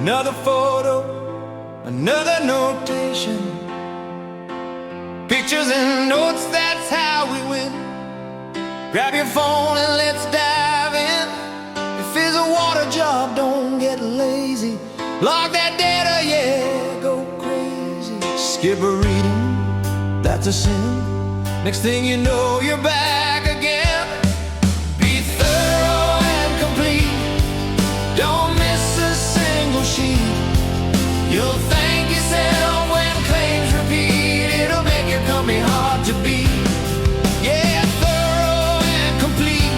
Another photo, another notation. Pictures and notes, that's how we win. Grab your phone and let's dive in. If it's a water job, don't get lazy. Log that data, yeah, go crazy. Skip a reading, that's a sin. Next thing you know, you're back again. Be thorough and complete. Don't miss a single sheet. You'll thank yourself when claims repeat. It'll make your company hard to beat. Yeah, thorough and complete.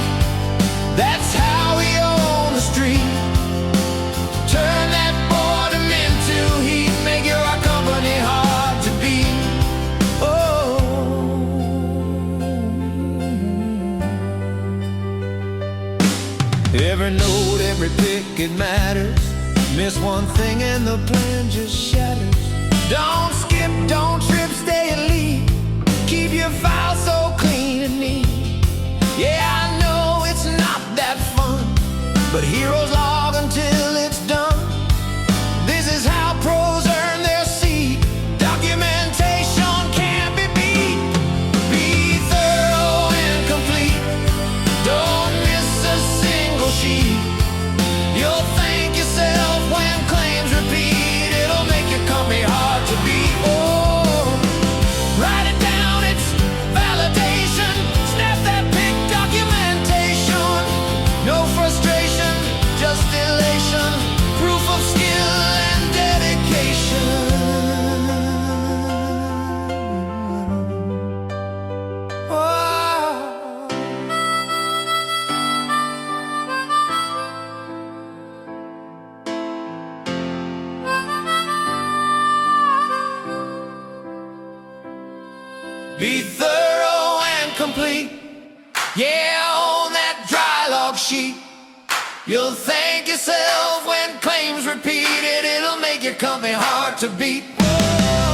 That's how we own the street. Turn that boredom into heat. Make your company hard to beat. Oh. Every note, every pick, it matters. Miss one thing and the plan just shatters. Don't skip, don't trip, stay elite. Keep your file so clean and neat. Yeah, I know it's not that fun, but heroes log until it's done. This is how pros earn their seat. Documentation can't be beat. Be thorough and complete. Don't miss a single sheet. You'll thank yourself when claims repeat. It'll make your company hard to beat. Oh, write it down, it's validation. Snap that pic, documentation. No frustration, just elation. Proof of skill and dedication. Oh. Be thorough and complete. Yeah, on that dry log sheet. You'll thank yourself when claims repeat. It'll make your company hard to beat. Whoa.